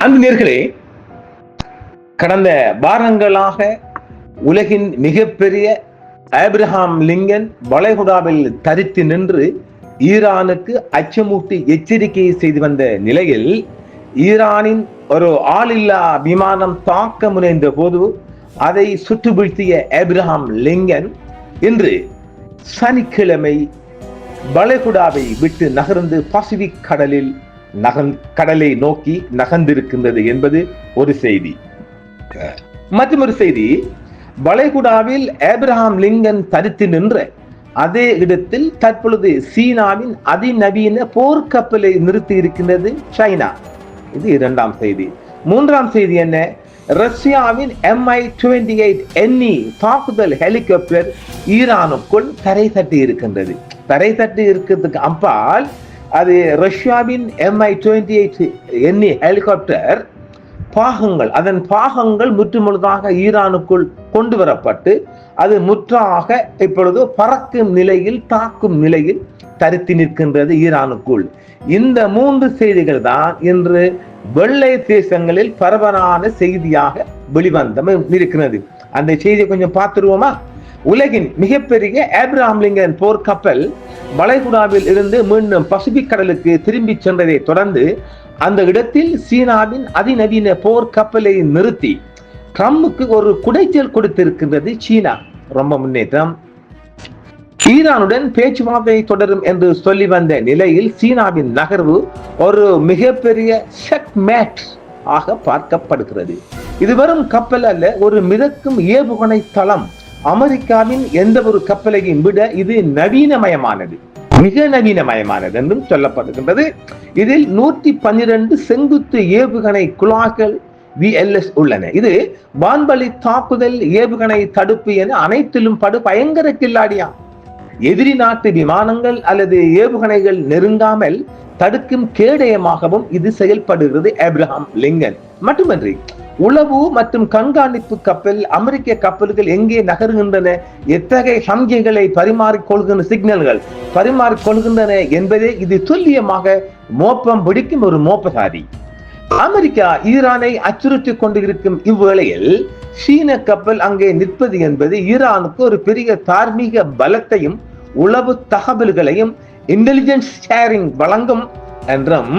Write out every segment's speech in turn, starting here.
அன்பு நேயர்களே, கடந்த வாரங்களாக உலகின் மிகப்பெரிய ஆபிரகாம் லிங்கன் வளைகுடாவில் தரித்து நின்று ஈரானுக்கு அச்சமூட்டி எச்சரிக்கையை செய்து வந்த நிலையில், ஈரானின் ஒரு ஆளில்லா விமானம் தாக்க முனைந்த போது அதை சுட்டு வீழ்த்திய ஆபிரகாம் லிங்கன் இன்று சனிக்கிழமை வளைகுடாவை விட்டு நகர்ந்து பசிபிக் கடலை நோக்கி நகர்ந்திருக்கின்றது என்பது ஒரு செய்தி. மற்றொரு செய்தி, வளைகுடாவில் ஆபிரகாம் லிங்கன் தரித்து நின்ற அதே இடத்தில் தற்பொழுது சீனாவின் அதிநவீன போர்க்கப்பலை நிறுத்தி இருக்கின்றது சைனா. இது இரண்டாம் செய்தி. மூன்றாம் செய்தி என்ன? ரஷ்யாவின் Mi-28 தாக்குதல் ஹெலிகாப்டர் ஈரானுக்குள் தரை தட்டி இருக்கின்றது. தரை தட்டி இருக்கிறதுக்கு அப்பால் அது ரஷ்யாவின் Mi-28 ஹெலிகாப்டர் பாகங்கள், அதன் பாகங்கள் முற்றுமுழுதாக ஈரானுக்குள் கொண்டு வரப்பட்டு அது முற்றாக இப்பொழுது பறக்கும் நிலையில், தாக்கும் நிலையில் தரித்து நிற்கின்றது ஈரானுக்குள். இந்த மூன்று செய்திகள் தான் இன்று வெள்ளை தேசங்களில் பரவலான செய்தியாக வெளிவந்தம் இருக்கிறது. அந்த செய்தியை கொஞ்சம் பார்த்துருவோமா? உலகின் மிகப்பெரிய ஆபிரகாம் லிங்கன் போர்க்கப்பல் வளைகுடாவில் இருந்து மீண்டும் பசிபிக் கடலுக்கு திரும்பி சென்றதை தொடர்ந்து அந்த இடத்தில் சீனாவின் அதிநவீன போர்க்கப்பலை நிறுத்தி ட்ரம்புக்கு ஒரு குடைச்சல் கொடுத்திருக்கின்றது சீனா. ரொம்ப முன்னேற்றம். ஈரானுடன் பேச்சுவார்த்தை தொடரும் என்று சொல்லி வந்த நிலையில் சீனாவின் நகர்வு ஒரு மிகப்பெரிய செக்மேட் ஆக பார்க்கப்படுகிறது. இது வெறும் கப்பல் அல்ல, ஒரு மிதக்கும் ஏவுகணை தளம். அமெரிக்காவின் எந்த ஒரு கப்பலையும் விட இது நவீனமயமானது, மிக நவீனமயமானது என்றும் சொல்லப்படுகின்றது. இதில் 112 செங்குத்து ஏவுகணை குழாய்கள் VLS உள்ளன. இது வான்வழி தாக்குதல், ஏவுகணை தடுப்பு என அனைத்திலும் பயங்கர கில்லாடியா. எதிரி நாட்டு விமானங்கள் அல்லது ஏவுகணைகள் நெருங்காமல் தடுக்கும் கேடயமாகவும் இது செயல்படுகிறது ஆபிரகாம் லிங்கன். மட்டுமன்றி உளவு மற்றும் கண்காணிப்பு கப்பல், அமெரிக்க கப்பல்கள் எங்கே நகருகின்றன, எத்தகைய சமிக்கைகளை பரிமாறிக்கொள்கின்ற சிக்னல்கள் பரிமாறிக்கொள்கின்றன என்பதே இது துல்லியமாக மோப்பம் பிடிக்கும் ஒரு மோப்பசாரி. அமெரிக்கா ஈரானை அச்சுறுத்தி கொண்டிருக்கும் இவ்வேளையில் சீன கப்பல் அங்கே நிற்பது என்பது ஈரானுக்கு ஒரு பெரிய தார்மீக பலத்தையும் உளவு தகவல்களையும் இன்டெலிஜென்ஸ் ஷேரிங் வழங்கும் என்றும்,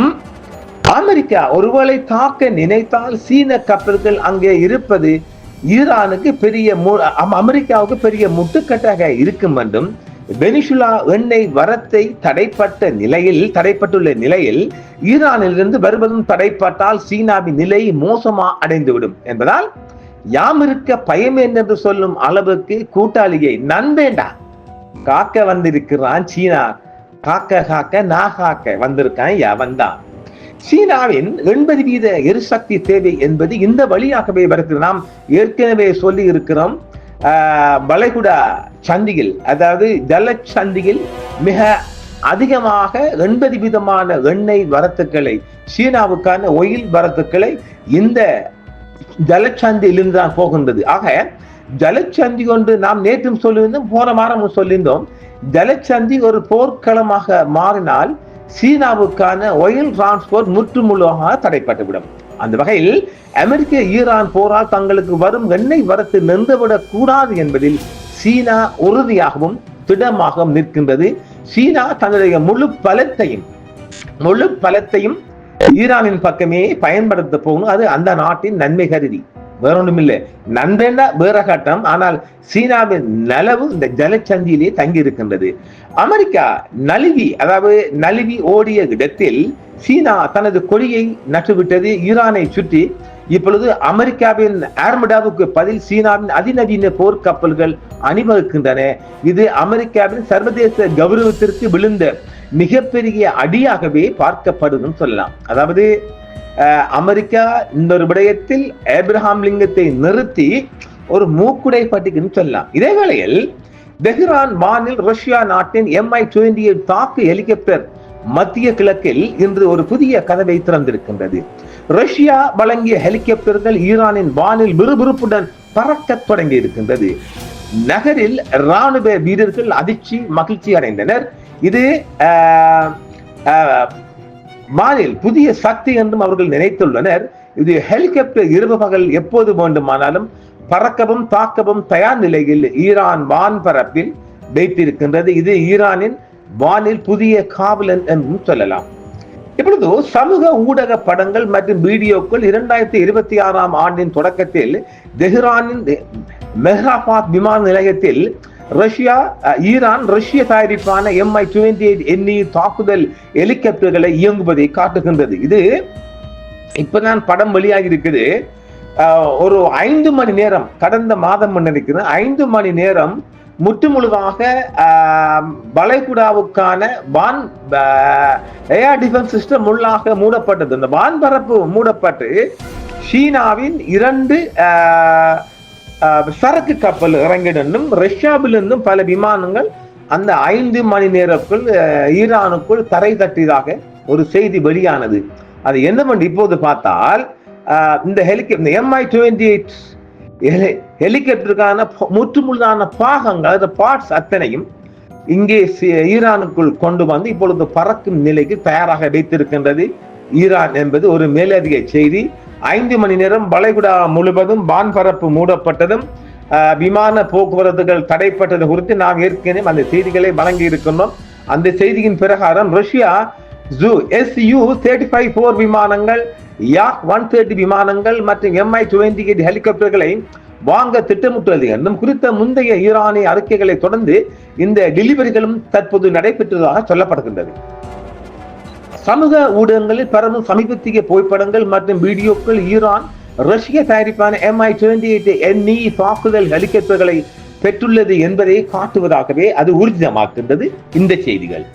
அமெரிக்கா ஒருவேளை தாக்க நினைத்தால் சீன கப்பல்கள் அங்கே இருப்பது ஈரானுக்கு அமெரிக்காவுக்கு பெரிய முட்டுக்கட்டாக இருக்கும் என்றும், வெனிசுலா எண்ணெய் வரத்தை தடைப்பட்டுள்ள நிலையில் ஈரானிலிருந்து வருவதும் தடைப்பட்டால் சீனாவின் நிலை மோசமா அடைந்துவிடும் என்பதால் யாம் இருக்க பயம் என்று சொல்லும் அளவுக்கு கூட்டாளியை நண்பேண்டா காக்க வந்திருக்கிறான் சீனா. காக்க நான் காக்க வந்திருக்கான் வந்தான். சீனாவின் 80% எரிசக்தி தேவை என்பது இந்த வழியாகவே வருகிறது. நாம் ஏற்கனவே சொல்லி இருக்கிறோம். வளைகுடா சந்தியில், அதாவது ஜலச்சந்தியில் மிக அதிகமாக 80% எண்ணெய் வரத்துக்களை, சீனாவுக்கான ஒயில் வரத்துக்களை இந்த ஜலச்சந்தியிலிருந்து தான் போகின்றது. ஆக ஜலச்சந்தி ஒன்று நாம் நேற்றும் சொல்லியிருந்தோம், போன வாரமும் சொல்லியிருந்தோம். ஜலச்சந்தி ஒரு போர்க்களமாக மாறினால் சீனாவுக்கான ஒயில் டிரான்ஸ்போர்ட் முற்றுமுழுதாக தடைப்பட்டுவிடும். அந்த வகையில் அமெரிக்க ஈரான் போரால் தங்களுக்கு வரும் எண்ணெய் வரத்து நின்றுவிடக் கூடாது என்பதில் சீனா உறுதியாகவும் திடமாகவும் நிற்கின்றது. சீனா தன்னுடைய முழு பலத்தையும் ஈரானின் பக்கமே பயன்படுத்த போகணும். அது அந்த நாட்டின் நன்மை கருதி, வேற ஒன்றும் இல்லை. நண்பேண்டா வேற கட்டம். ஆனால் சீனாவின் நலவு இந்த ஜலச்சந்தியிலே தங்கி இருக்கின்றது. அமெரிக்கா நழுவி ஓடிய இடத்தில் சீனா தனது கொடியை நட்டுவிட்டது. ஈரானை சுற்றி இப்பொழுது அமெரிக்காவின் ஆர்மடாவுக்கு பதில் சீனாவின் அதிநவீன போர்க்கப்பல்கள் அணிவகுக்கின்றன. இது அமெரிக்காவின் சர்வதேச கௌரவத்திற்கு விழுந்த மிகப்பெரிய அடியாகவே பார்க்கப்படும் சொல்லலாம். அதாவது அமெரிக்கா இந்த ஒரு விடயத்தில் ஆபிரகாம் லிங்கத்தை நிறுத்தி ஒரு மூக்குடை பட்டிக்குன்னு சொல்லலாம். இதே வேளையில் தெஹ்ரான் வானில் ரஷ்யா நாட்டின் Mi-28 தாக்கு ஹெலிகாப்டர் மத்திய கிழக்கில் இன்று ஒரு புதிய கதவை திறந்திருக்கின்றது. ரஷ்யா வழங்கிய ஹெலிகாப்டர்கள் ஈரானின் வானில் விறுவிறுப்புடன் பறக்க தொடங்கி இருக்கின்றது. நகரில் ராணுவ வீரர்கள் மகிழ்ச்சி அடைந்தனர். இது வானில் புதிய சக்தி என்றும் அவர்கள் நினைத்துள்ளனர். இது ஹெலிகாப்டர் இரவு பகல் எப்போது வேண்டுமானாலும் பறக்கவும் தாக்கவும் தயார் நிலையில் ஈரான் வான்பரப்பில் வைத்திருக்கின்றது. இது ஈரானின் வானில் புதிய காவலன் என்றும் சொல்லலாம். இப்பொழுது சமூக ஊடக படங்கள் மற்றும் வீடியோக்கள் 2026ஆம் ஆண்டின் தொடக்கத்தில் தெஹ்ரானின் மெஹ்ராபாத் விமான நிலையத்தில் ஈரான் ரஷ்ய தயாரிப்பான Mi-28NE தாக்குதல் ஹெலிகாப்டர்களை இயங்குவதை காட்டுகின்றது. இது இப்ப நான் படம் வெளியாகி இருக்குது. ஒரு 5 மணி நேரம், கடந்த மாதம் நினைக்கிறேன், 5 மணி நேரம் முற்றுமுழுதாக வளைகுடாவுக்கான வான் ஏர் டிஃபென்ஸ் சிஸ்டம் உள்ளாக மூடப்பட்டது. இந்த வான்பரப்பு மூடப்பட்டு சீனாவின் 2 சரக்கு கப்பல் இறங்கிடும். ரஷ்யாவிலிருந்தும் பல விமானங்கள் அந்த 5 மணி நேரத்துக்குள் ஈரானுக்குள் தரை தட்டியதாக ஒரு செய்தி வெளியானது. அது என்னவென்று இப்போது பார்த்தால், இந்த Mi-28 ஹெலிகாப்டருக்கான முற்றுமுழுதான பாகங்கள், பார்ட்ஸ் அத்தனையும் இங்கே ஈரானுக்குள் கொண்டு வந்து இப்பொழுது பறக்கும் நிலைக்கு தயாராக வைத்திருக்கின்றது ஈரான் என்பது ஒரு மேலதிக செய்தி. 5 மணி நேரம் வளைகுடா முழுவதும் வான்பரப்பு மூடப்பட்டதும் விமான போக்குவரத்துகள் தடைப்பட்டது குறித்து நாம் ஏற்கனவே அந்த செய்திகளை வழங்கி இருக்கின்றோம். அந்த செய்தியின் பிரகாரம் ரஷ்யா Su-35 போர் விமானங்கள், Yak-130 விமானங்கள் மற்றும் Mi-28 ஹெலிகாப்டர்களை வாங்க திட்டமிட்டுள்ளது என்றும் குறித்த முந்தைய ஈரானிய அறிக்கைகளை தொடர்ந்து இந்த டெலிவரிகளும் தற்போது நடைபெற்றதாக சொல்லப்படுகின்றது. சமூக ஊடகங்களில் பரவும் சமீபத்திய புகைப்படங்கள் மற்றும் வீடியோக்கள் ஈரான் ரஷ்ய தயாரிப்பான Mi-28NE தாக்குதல் ஹெலிகாப்டர்களை பெற்றுள்ளது என்பதை காட்டுவதாகவே அது ஊர்ஜிதமாக்கின்றது. இந்த செய்திகள்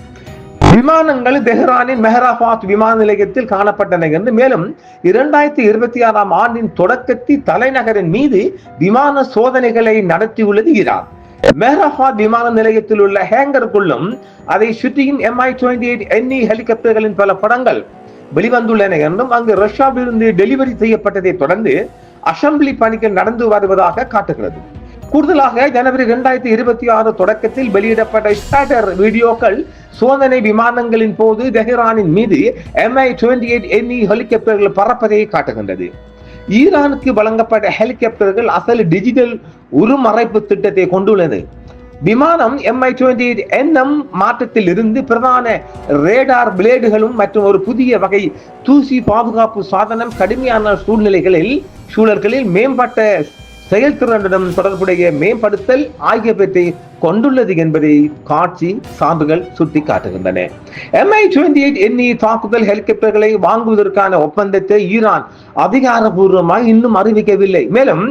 விமானங்கள் தெஹ்ரானின் மெஹ்ராபாத் விமான நிலையத்தில் காணப்பட்டன என்று, மேலும் 2026ஆம் ஆண்டின் தொடக்கத்தில் தலைநகரின் மீது விமான சோதனைகளை நடத்தியுள்ளது ஈரான். மெஹ்ராபாத் விமான நிலையத்தில் உள்ள ஹேங்கருக்குள்ளும் அதை சுற்றியும் Mi-28NE ஹெலிகாப்டர்களின் பல படங்கள் வெளிவந்துள்ளன என்றும், அங்கு ரஷ்யாவிலிருந்து டெலிவரி செய்யப்பட்டதை தொடர்ந்து அசம்பிளி பணிகள் நடந்து வருவதாக காட்டுகிறது. கூடுதலாக ஜனவரி 2026 தொடக்கத்தில் வெளியிடப்பட்ட ஸ்டாட்டர் வீடியோக்கள் சோதனை விமானங்களின் போது தெஹ்ரானின் மீது Mi-28NE ஹெலிகாப்டர்கள் பறப்பதை காட்டுகின்றது. ஈரானுக்கு வழங்கப்பட்ட ஹெலிகாப்டர்கள் அசல் டிஜிட்டல் உருமறைப்பு திட்டத்தை கொண்டுள்ளது. விமானம் Mi-28NM மாற்றத்தில் இருந்து பிரதான ரேடார் பிளேடுகளும் மற்றும் ஒரு புதிய வகை தூசி பாதுகாப்பு சாதனம் கடுமையான சூழல்களில் மேம்பட்ட செயல்திறனுடன் தொடர்புடைய மேம்படுத்தல் ஆகியவற்றை கொண்டுள்ளது என்பதை காட்சி சான்றுகள் சுட்டிக்காட்டுகின்றன. Mi-28NE தாக்குதல் ஹெலிகாப்டர்களை வாங்குவதற்கான ஒப்பந்தத்தை ஈரான் அதிகாரப்பூர்வமாக இன்னும் அறிவிக்கவில்லை. மேலும்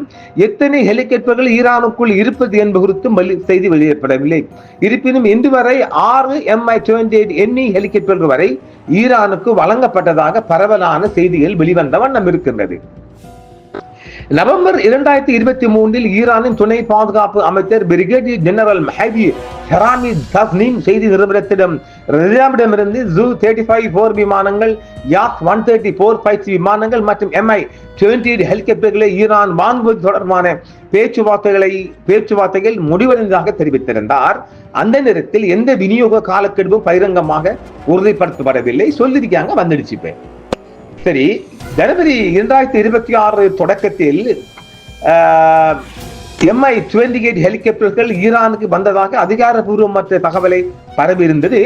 எத்தனை ஹெலிகாப்டர்கள் ஈரானுக்குள் இருப்பது என்பது குறித்தும் செய்தி வெளியிடப்படவில்லை. இருப்பினும் இன்று வரை 6 Mi-28NE ஹெலிகாப்டர்கள் வரை ஈரானுக்கு வழங்கப்பட்டதாக பரவலான செய்திகள் வெளிவந்த வண்ணம் இருக்கின்றது. நவம்பர் 2023 ஈரானின் துணை பாதுகாப்பு அமைச்சர் brigadier general Mahdi harami Thasneem செய்தி நிறுவனத்திடமிருந்து Su-35 போர் விமானங்கள், Yak-130 போர் பயிற்சி விமானங்கள் மற்றும் Mi-28 ஹெலிகாப்டர்களை ஈரான் வாங்குவது தொடர்பான பேச்சுவார்த்தைகள் முடிவடைந்ததாக தெரிவித்திருந்தார். அந்த நேரத்தில் எந்த விநியோக காலக்கெடுவும் பகிரங்கமாக உறுதிப்படுத்தப்படவில்லை. சொல்லிருக்காங்க, வந்துடுச்சு. சரி, ஜனவரி 2026 தொடக்கத்தில் Mi-28 ஹெலிகாப்டர்கள் ஈரானுக்கு வந்ததாக அதிகாரப்பூர்வமற்ற தகவலை பரவியிருந்தது.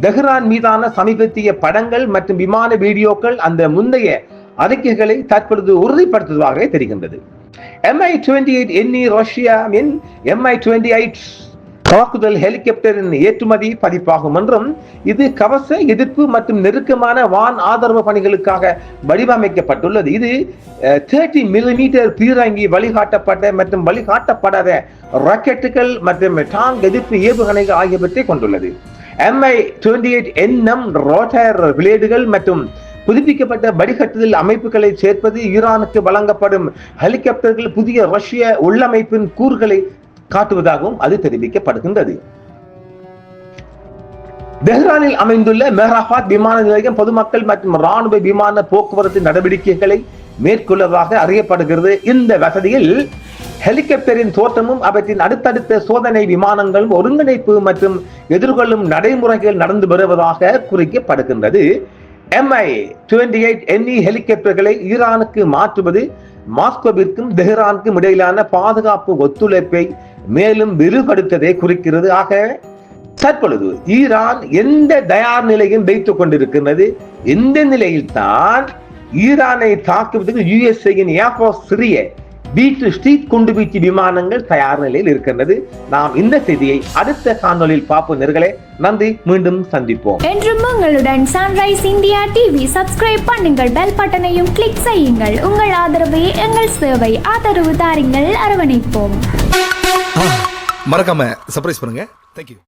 தெஹ்ரான் மீதான சமீபத்திய படங்கள் மற்றும் விமான வீடியோக்கள் அந்த முந்தைய அறிக்கைகளை தற்பொழுது உறுதிப்படுத்துவதாக தெரிகின்றது. Mi-28NE ரஷ்யாவின் Mi-28 தாக்குதல் ஹெலிகாப்டரின் ஏற்றுமதி பதிப்பாகும் என்றும், இது கவச எதிர்ப்பு மற்றும் நெருக்கமான வான் ஆதரவு பணிகளுக்காக வடிவமைக்கப்பட்டுள்ளது. இது 30 மில்லிமீட்டர் பீரங்கி, வழிகாட்டப்பட்ட மற்றும் வழிகாட்டப்படாத ராக்கெட்டுகள் மற்றும் டாங் எதிர்ப்பு ஏவுகணைகள் ஆகியவற்றை கொண்டுள்ளது. Mi-28NM ரோட்டர் பிளேடுகள் மற்றும் புதுப்பிக்கப்பட்ட வடிகட்டுதல் அமைப்புகளை சேர்ப்பது ஈரானுக்கு வழங்கப்படும் ஹெலிகாப்டர்கள் புதிய ரஷ்ய உள்ளமைப்பின் கூறுகளை காட்டுவதாகவும் அது தெரிவிக்கப்படுகின்றது. தெஹ்ரானில் அமைந்துள்ள மெஹ்ராபாத் விமான நிலையம் பொதுமக்கள் மற்றும் ராணுவ விமான போக்குவரத்து நடவடிக்கைகளை மேற்கொள்வதாக அறியப்படுகிறது. இந்த வசதியில் ஹெலிகாப்டரின் தோற்றமும் அவற்றின் அடுத்தடுத்த சோதனை விமானங்களும் ஒருங்கிணைப்பு மற்றும் எதிர்கொள்ளும் நடைமுறைகள் நடந்து வருவதாக குறிக்கப்படுகின்றது. Mi-28 ஹெலிகாப்டர்களை ஈரானுக்கு மாற்றுவது மாஸ்கோவிற்கும் தெஹ்ரானுக்கும் இடையிலான பாதுகாப்பு ஒத்துழைப்பை மேலும் விரிவுபடுத்ததை குறிக்கிறது. ஆக தற்பொழுது ஈரான் எந்த தயார் நிலையும் வைத்துக் கொண்டிருக்கிறது. எந்த நிலையில் தான் ஈரானை தாக்குவதற்கு USA-யின் ஏர்போர்ஸ் சிறிய B2 ஸ்ட்ரீட் குண்டுவீச்சு விமானங்கள் தயார் நிலையில் இருக்கின்றது. நாம் இந்த செய்தியை அடுத்த காணொலியில் பார்ப்போம். நேயர்களே, நன்றி. மீண்டும் சந்திப்போம். என்றும் உங்களுடன் சன்ரைஸ் இந்தியா டிவி சப்ஸ்கிரைப் பண்ணுங்கள், பெல் பட்டனையும் கிளிக் செய்யுங்கள். உங்கள் ஆதரவே எங்கள் சேவை. ஆதரவு தாருங்கள், அரவணைப்போம். மறக்காம சர்ப்ரைஸ் பண்ணுங்க. தேங்க்யூ.